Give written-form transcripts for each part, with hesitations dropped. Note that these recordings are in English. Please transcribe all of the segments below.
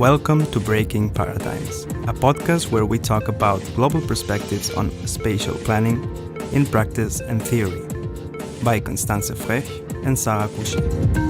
Welcome to Breaking Paradigms, a podcast where we talk about global perspectives on spatial planning in practice and theory, by Constanze Frech and Kusché.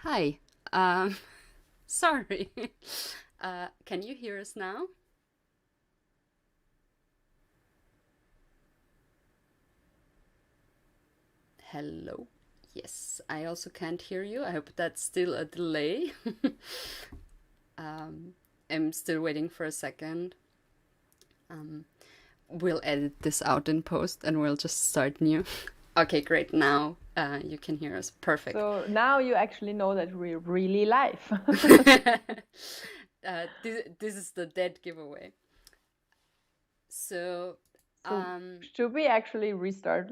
Hi. Sorry. Can you hear us now? Hello. Yes, I also can't hear you. I hope that's still a delay. I'm still waiting for a second. We'll edit this out in post and we'll just start new. Okay, great. Now you can hear us. Perfect. So now you actually know that we're really live. This is the dead giveaway. So, should we actually restart?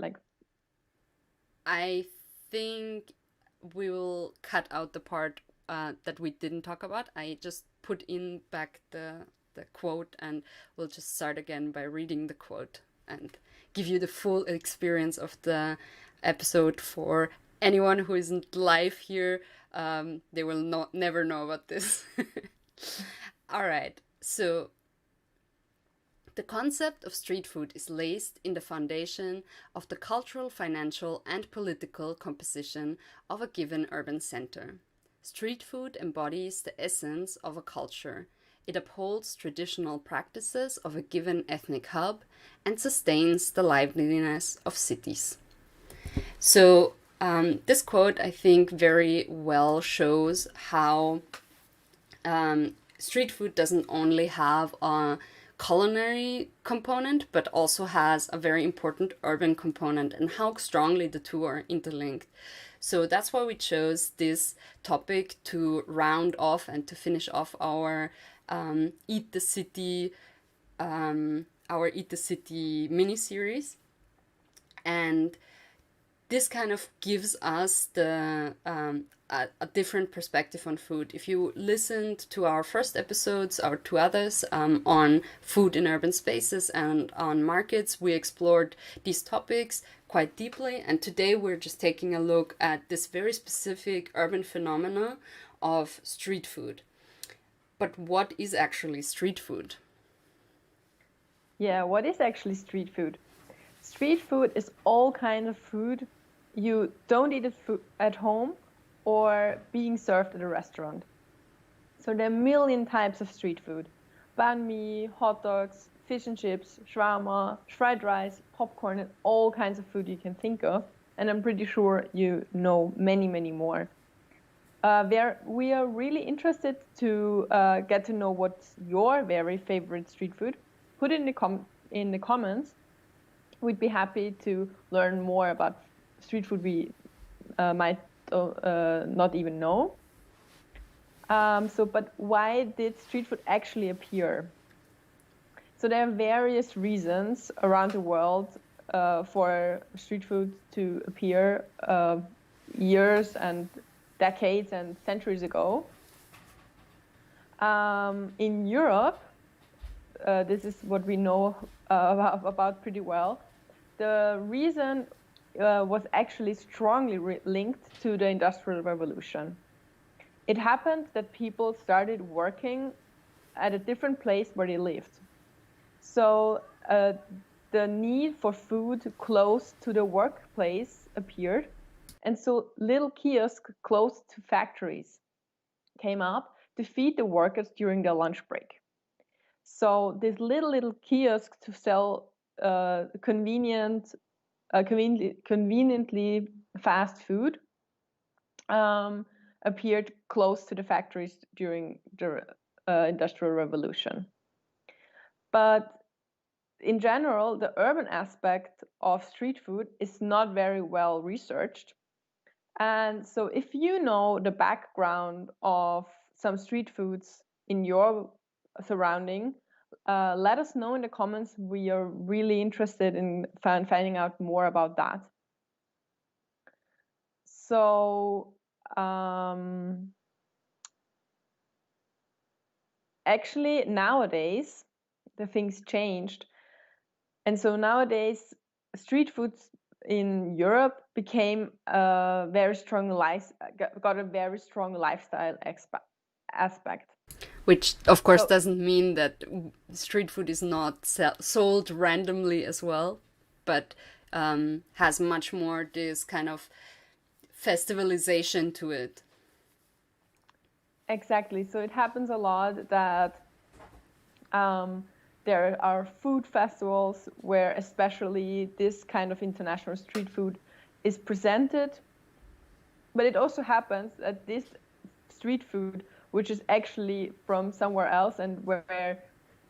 I think we will cut out the part that we didn't talk about. I just put in back the quote and we'll just start again by reading the quote and give you the full experience of the episode. For anyone who isn't live here, they will never know about this. All right, so the concept of street food is laced in the foundation of the cultural, financial, and political composition of a given urban center. Street food embodies the essence of a culture. It upholds traditional practices of a given ethnic hub and sustains the liveliness of cities. So, this quote, I think, very well shows how street food doesn't only have a culinary component, but also has a very important urban component, and how strongly the two are interlinked. So that's why we chose this topic to round off and to finish off our Eat the City, mini-series. And this kind of gives us a different perspective on food. If you listened to our first episodes, our two others, on food in urban spaces and on markets, we explored these topics quite deeply. And today we're just taking a look at this very specific urban phenomena of street food. But what is actually street food? Yeah, what is actually street food? Street food is all kinds of food you don't eat it at home or being served at a restaurant. So there are a million types of street food. Banh mi, hot dogs, fish and chips, shawarma, fried rice, popcorn, and all kinds of food you can think of. And I'm pretty sure you know many, many more. We are really interested to get to know what's your very favorite street food. Put it in the comments. We'd be happy to learn more about street food we might not even know. But why did street food actually appear? So there are various reasons around the world for street food to appear years and decades and centuries ago. In Europe, this is what we know about pretty well. The reason was actually strongly linked to the Industrial Revolution. It happened that people started working at a different place where they lived. So the need for food close to the workplace appeared. And so little kiosks close to factories came up to feed the workers during their lunch break. So this little kiosk to sell conveniently fast food appeared close to the factories during the Industrial Revolution. But in general, the urban aspect of street food is not very well researched. And so if you know the background of some street foods in your surrounding, let us know in the comments. We are really interested in finding out more about that. So actually nowadays the things changed, and so nowadays street foods in Europe became a very strong got a very strong lifestyle aspect. Which, of course, doesn't mean that street food is not sold randomly as well, but has much more this kind of festivalization to it. Exactly. So it happens a lot that there are food festivals where especially this kind of international street food is presented. But it also happens that this street food, which is actually from somewhere else and where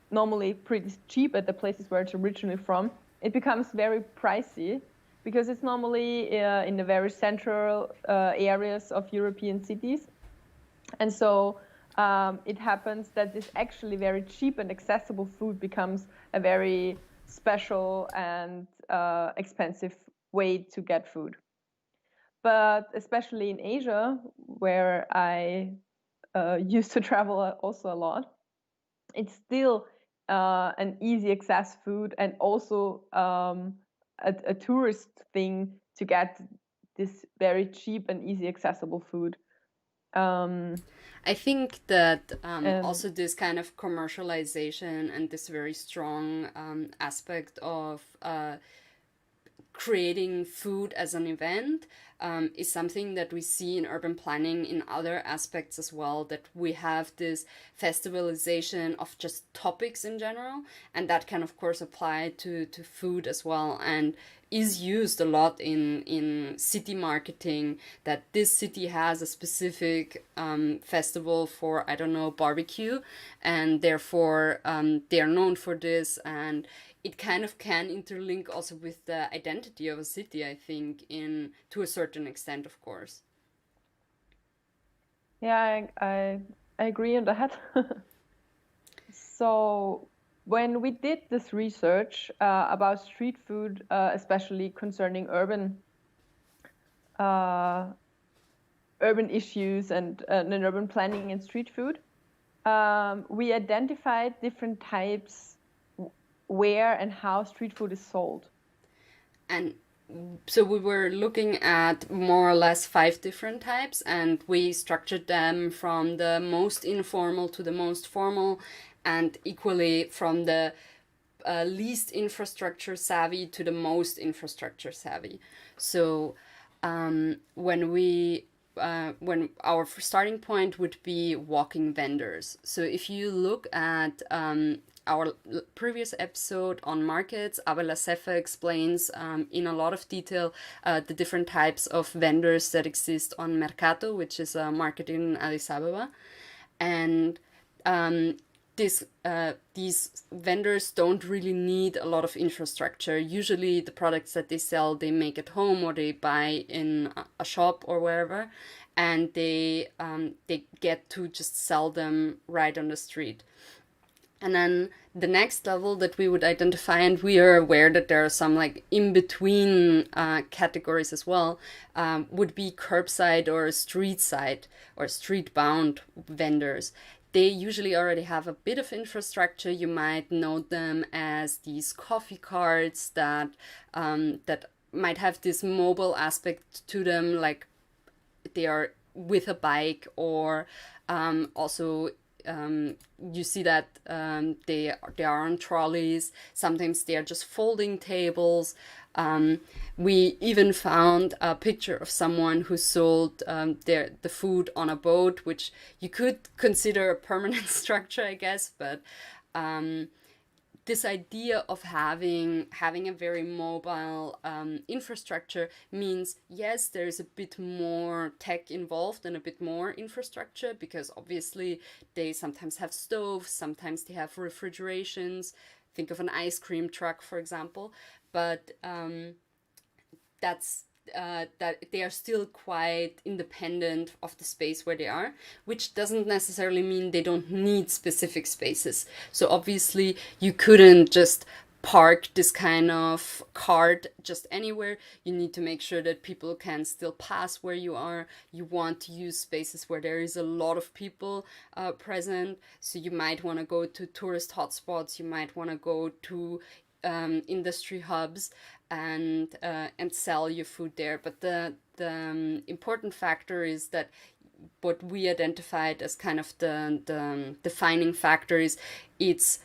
normally pretty cheap at the places where it's originally from, it becomes very pricey because it's normally in the very central areas of European cities. And so it happens that this actually very cheap and accessible food becomes a very special and expensive way to get food. But especially in Asia, where I used to travel also a lot, it's still an easy access food and also a tourist thing to get this very cheap and easy accessible food. I think that also this kind of commercialization and this very strong aspect of creating food as an event is something that we see in urban planning in other aspects as well, that we have this festivalization of just topics in general, and that can of course apply to food as well, and is used a lot in city marketing, that this city has a specific festival for, I don't know, barbecue, and therefore they are known for this, and it kind of can interlink also with the identity of a city, I think, to a certain extent, of course. Yeah, I agree on that. So when we did this research about street food, especially concerning urban issues and urban planning and street food, we identified different types where and how street food is sold. And so we were looking at more or less 5 different types, and we structured them from the most informal to the most formal, and equally from the least infrastructure savvy to the most infrastructure savvy. So when our starting point would be walking vendors. So if you look at our previous episode on markets, Abela Sefa explains in a lot of detail the different types of vendors that exist on Mercato, which is a market in Addis Ababa. And these vendors don't really need a lot of infrastructure. Usually the products that they sell, they make at home or they buy in a shop or wherever, and they get to just sell them right on the street. And then the next level that we would identify, and we are aware that there are some like in-between categories as well, would be curbside or street side or street-bound vendors. They usually already have a bit of infrastructure. You might know them as these coffee carts that might have this mobile aspect to them, like they are with a bike, or also you see that they are on trolleys. Sometimes they are just folding tables. We even found a picture of someone who sold the food on a boat, which you could consider a permanent structure, I guess. But this idea of having a very mobile infrastructure means, yes, there's a bit more tech involved and a bit more infrastructure, because obviously they sometimes have stoves, sometimes they have refrigerations. Think of an ice cream truck, for example. But that they are still quite independent of the space where they are, which doesn't necessarily mean they don't need specific spaces. So obviously you couldn't just park this kind of cart just anywhere. You need to make sure that people can still pass where you are. You want to use spaces where there is a lot of people present. So you might want to go to tourist hotspots. You might want to go to industry hubs and sell your food there. But the important factor is that what we identified as kind of the defining factor is it's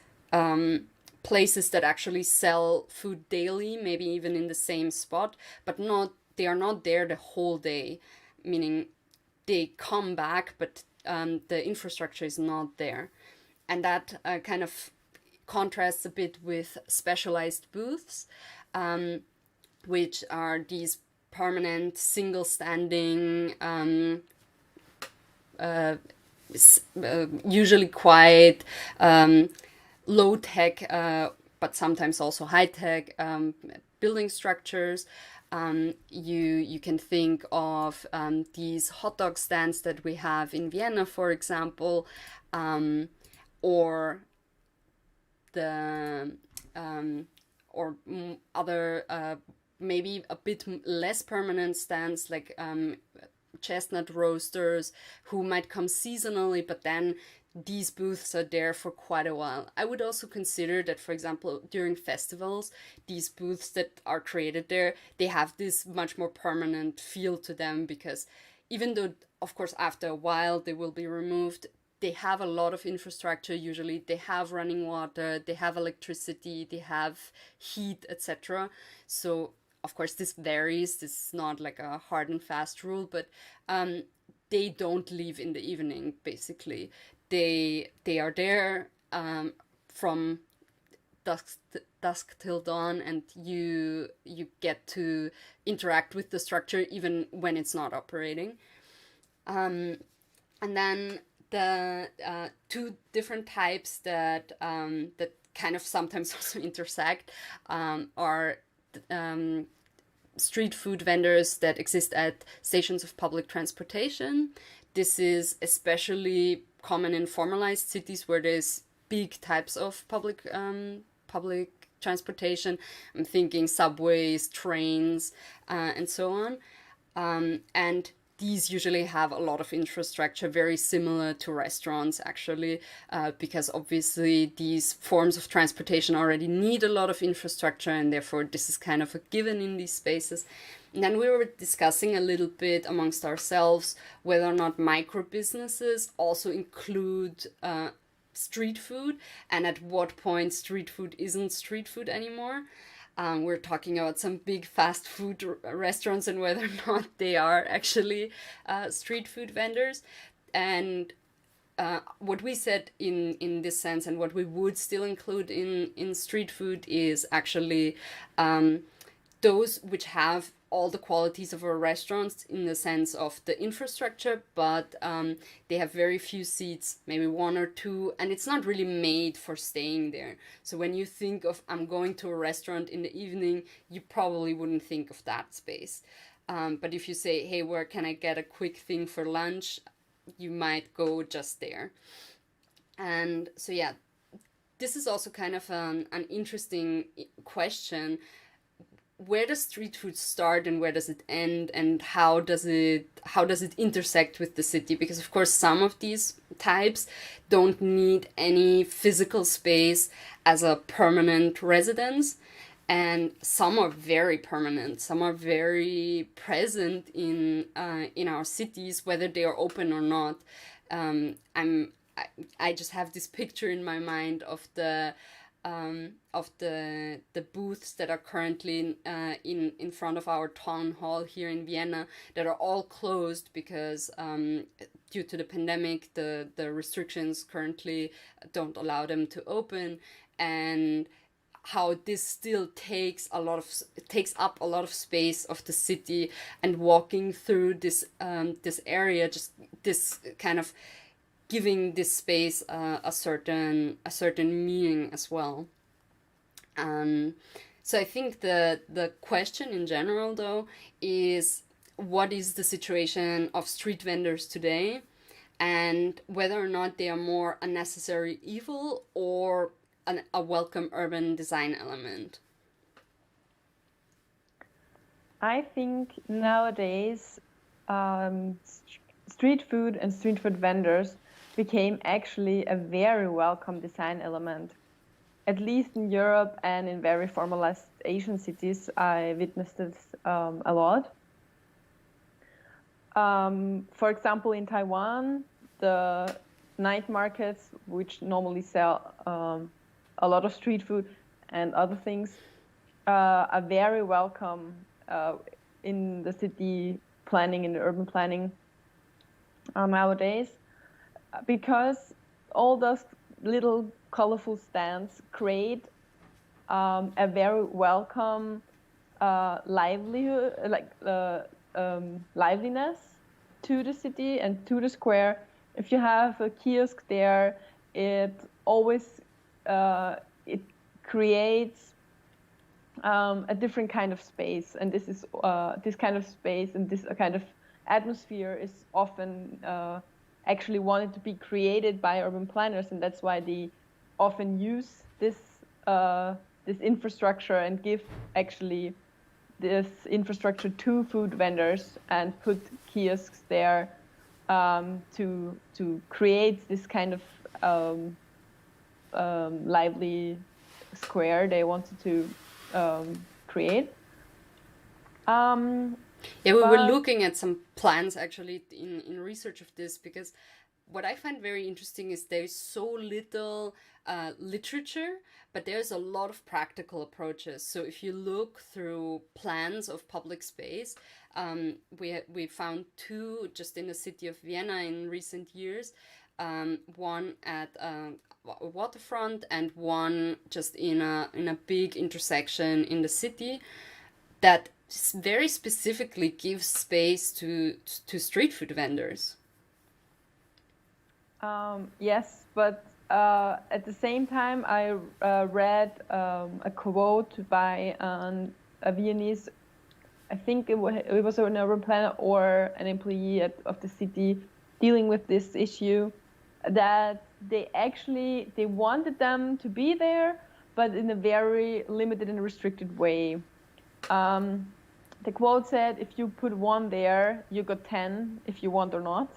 places that actually sell food daily, maybe even in the same spot, but they are not there the whole day, meaning they come back, but the infrastructure is not there. And that kind of contrasts a bit with specialized booths, which are these permanent single standing, usually quite low tech, but sometimes also high tech building structures. You can think of these hot dog stands that we have in Vienna, for example, or other maybe a bit less permanent stands, like chestnut roasters who might come seasonally, but then these booths are there for quite a while. I would also consider that, for example, during festivals, these booths that are created there, they have this much more permanent feel to them, because even though, of course, after a while they will be removed, they have a lot of infrastructure. Usually they have running water, they have electricity, they have heat, etc. So, of course, this varies. This is not like a hard and fast rule, but they don't leave in the evening, basically. They are there from dusk till dawn, and you get to interact with the structure even when it's not operating. And then the two different types that kind of sometimes also intersect are street food vendors that exist at stations of public transportation. This is especially common in formalized cities where there's big types of public transportation. I'm thinking subways, trains, and so on. And these usually have a lot of infrastructure, very similar to restaurants, actually, because obviously these forms of transportation already need a lot of infrastructure, and therefore this is kind of a given in these spaces. And then we were discussing a little bit amongst ourselves whether or not micro businesses also include street food and at what point street food isn't street food anymore. We're talking about some big fast food restaurants and whether or not they are actually street food vendors. And what we said in this sense, and what we would still include in street food, is actually those which have all the qualities of our restaurants in the sense of the infrastructure, but they have very few seats, maybe one or two, and it's not really made for staying there. So when you think of I'm going to a restaurant in the evening, you probably wouldn't think of that space. But if you say, hey, where can I get a quick thing for lunch? You might go just there. And so, yeah, this is also kind of an interesting question. Where does street food start and where does it end, and how does it intersect with the city? Because of course some of these types don't need any physical space as a permanent residence, and some are very permanent, some are very present in our cities, whether they are open or not. I just have this picture in my mind of the booths that are currently in front of our town hall here in Vienna, that are all closed because due to the pandemic, the restrictions currently don't allow them to open, and how this still takes up a lot of space of the city, and walking through this area, just this kind of giving this space a certain meaning as well. So I think the question in general, though, is what is the situation of street vendors today, and whether or not they are more a necessary evil or a welcome urban design element. I think nowadays street food and street food vendors became actually a very welcome design element. At least in Europe and in very formalized Asian cities, I witnessed this a lot. For example, in Taiwan, the night markets, which normally sell a lot of street food and other things, are very welcome in the city planning, in the urban planning nowadays, because all those little colorful stands create a very welcome livelihood, liveliness to the city and to the square. If you have a kiosk there, it always it creates a different kind of space, and this kind of space and this kind of atmosphere is often actually wanted to be created by urban planners, and that's why they often use this infrastructure and give actually this infrastructure to food vendors and put kiosks there to create this kind of lively square they wanted to create. Yeah, we were looking at some plans actually in research of this, because what I find very interesting is there's so little literature, but there's a lot of practical approaches. So if you look through plans of public space, we found two just in the city of Vienna in recent years, one at a waterfront and one just in a big intersection in the city, that very specifically gives space to street food vendors. Yes, but at the same time, I read a quote by a Viennese, I think it was an urban planner or an employee of the city dealing with this issue, that they wanted them to be there, but in a very limited and restricted way. The quote said, if you put one there, you got 10 if you want or not,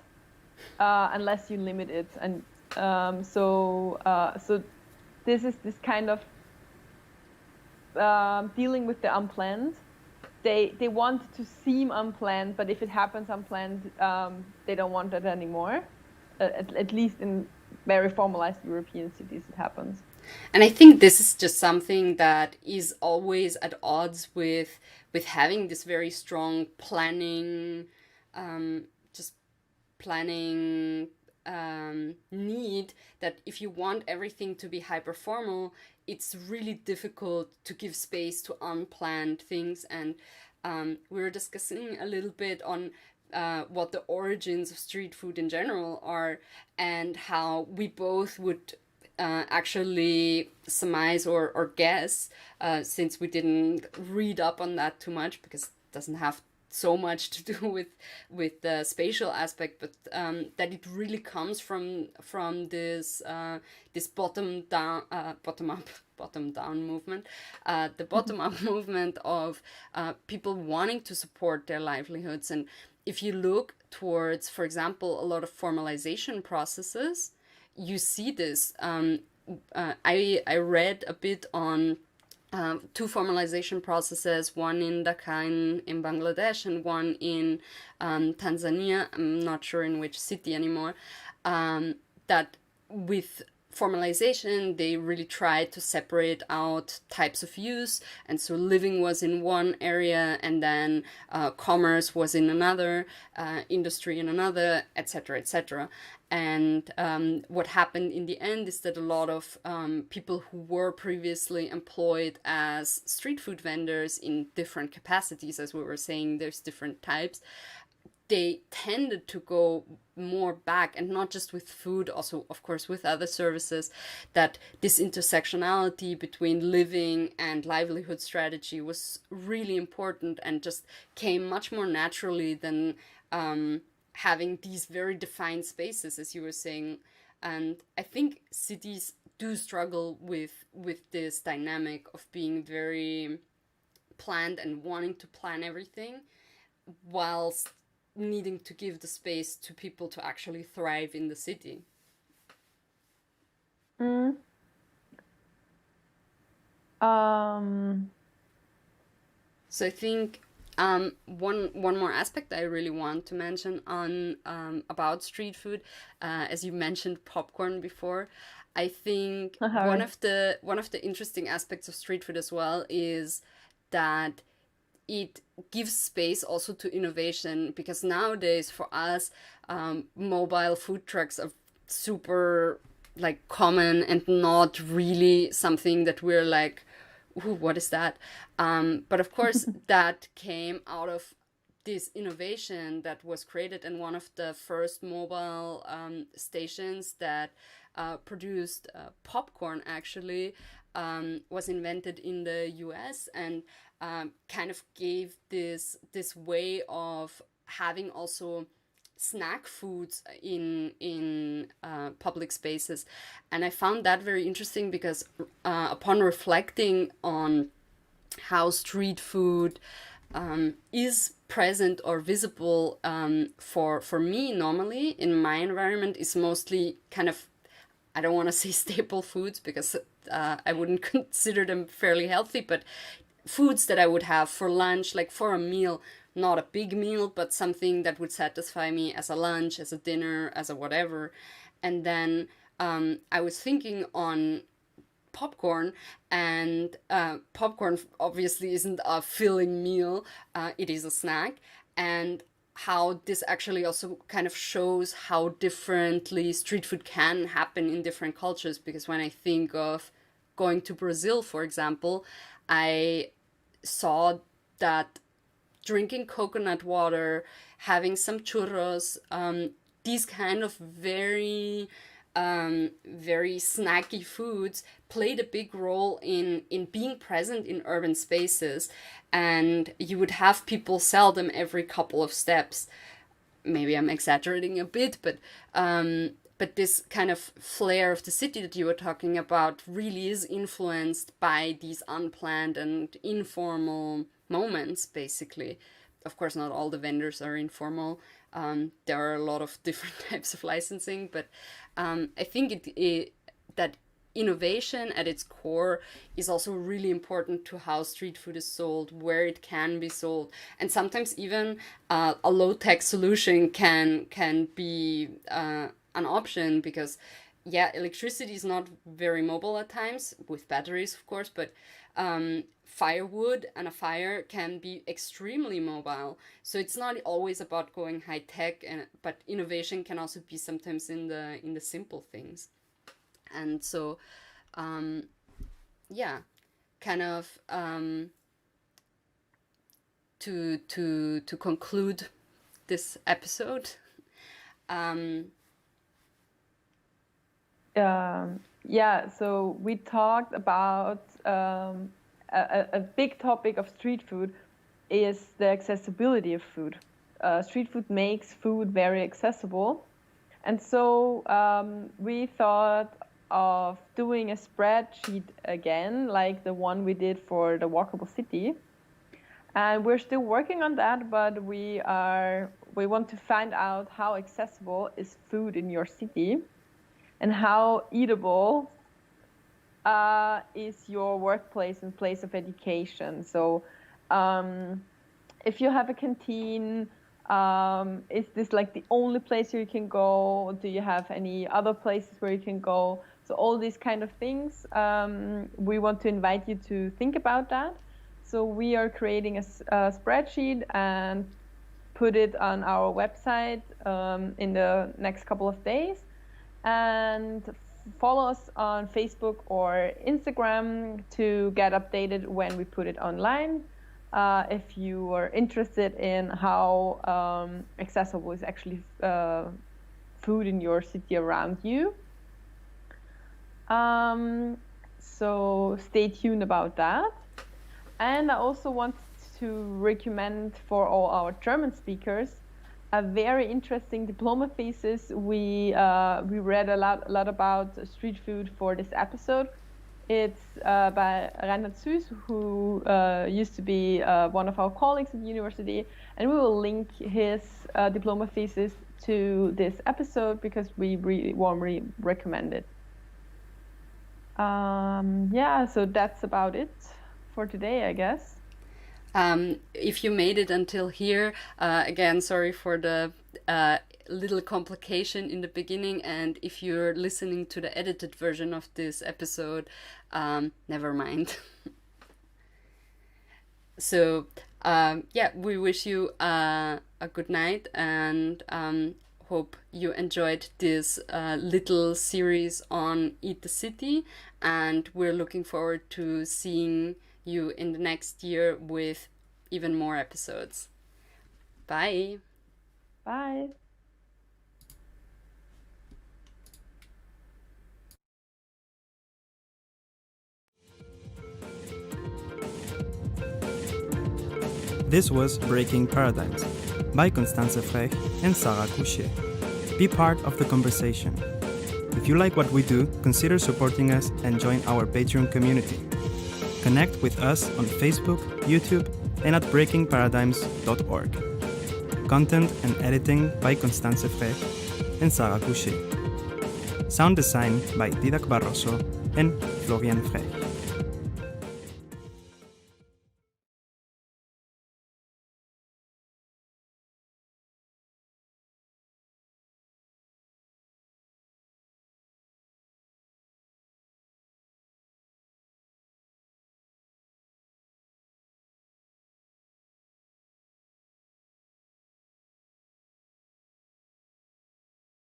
unless you limit it. And so this is this kind of dealing with the unplanned. They want to seem unplanned, but if it happens unplanned, they don't want that anymore. At least in very formalized European cities it happens. And I think this is just something that is always at odds with having this very strong planning, just planning need, that if you want everything to be hyper formal, it's really difficult to give space to unplanned things. And we were discussing a little bit on what the origins of street food in general are, and how we both would actually surmise or guess, since we didn't read up on that too much, because it doesn't have so much to do with the spatial aspect, but that it really comes from this this bottom down movement, the bottom up movement of people wanting to support their livelihoods. And if you look towards, for example, a lot of formalization processes, you see this. I read a bit on two formalization processes, one in Dhaka in Bangladesh and one in Tanzania. I'm not sure in which city anymore. That with formalization, they really tried to separate out types of use, and so living was in one area, and then commerce was in another, industry in another, etc., etc. And what happened in the end is that a lot of people who were previously employed as street food vendors in different capacities, as we were saying, there's different types, they tended to go more back, and not just with food, also of course with other services, that this intersectionality between living and livelihood strategy was really important and just came much more naturally than having these very defined spaces, as you were saying. And I think cities do struggle with this dynamic of being very planned and wanting to plan everything, whilst needing to give the space to people to actually thrive in the city. So I think one more aspect I really want to mention on about street food, as you mentioned popcorn before, I think one of the interesting aspects of street food as well is that it gives space also to innovation, because nowadays for us, mobile food trucks are super like common and not really something that we're like, ooh, what is that? But of course, that came out of this innovation that was created, and one of the first mobile stations that produced popcorn actually was invented in the US, and kind of gave this way of having also snack foods in public spaces. And I found that very interesting, because upon reflecting on how street food is present or visible for me normally in my environment, is mostly kind of, I don't want to say staple foods, because I wouldn't consider them fairly healthy, but foods that I would have for lunch, like for a meal, not a big meal, but something that would satisfy me as a lunch, as a dinner, as a whatever. And then I was thinking on popcorn, and popcorn obviously isn't a filling meal, it is a snack, and how this actually also kind of shows how differently street food can happen in different cultures. Because when I think of going to Brazil, for example, I saw that drinking coconut water, having some churros, these kind of very snacky foods played a big role in being present in urban spaces. And you would have people sell them every couple of steps. Maybe I'm exaggerating a bit, but this kind of flair of the city that you were talking about really is influenced by these unplanned and informal moments, basically. Of course, not all the vendors are informal. There are a lot of different types of licensing, but I think that innovation at its core is also really important to how street food is sold, where it can be sold, and sometimes even a low-tech solution can be an option, because yeah, electricity is not very mobile at times, with batteries, of course, but firewood and a fire can be extremely mobile. So it's not always about going high tech, but innovation can also be sometimes in the simple things. And so, yeah, kind of to conclude this episode. Yeah, so we talked about a big topic of street food is the accessibility of food. Street food makes food very accessible. And so we thought of doing a spreadsheet again, like the one we did for the walkable city. And we're still working on that, but we want to find out how accessible is food in your city and how eatable is your workplace and place of education. So if you have a canteen, is this like the only place where you can go? Do you have any other places where you can go? So all these kind of things, we want to invite you to think about that. So we are creating a spreadsheet and put it on our website in the next couple of days. And follow us on Facebook or Instagram to get updated when we put it online. If you are interested in how accessible is actually food in your city around you. So stay tuned about that. And I also want to recommend for all our German speakers a very interesting diploma thesis. We read a lot about street food for this episode. It's by Reinhard Süß, who used to be one of our colleagues at the university, and we will link his diploma thesis to this episode because we really warmly recommend it. Yeah, so that's about it for today, I guess. If you made it until here, again, sorry for the little complication in the beginning, and if you're listening to the edited version of this episode, never mind. So, yeah, we wish you a good night, and hope you enjoyed this little series on Eat the City, and we're looking forward to seeing you in the next year with even more episodes. Bye. Bye. This was Breaking Paradigms by Constanze Frech and Sarah Kusché. Be part of the conversation. If you like what we do, consider supporting us and join our Patreon community. Connect with us on Facebook, YouTube, and at breakingparadigms.org. Content and editing by Constanze Frech and Sarah Kusché. Sound design by Didac Barroso and Florian Frech.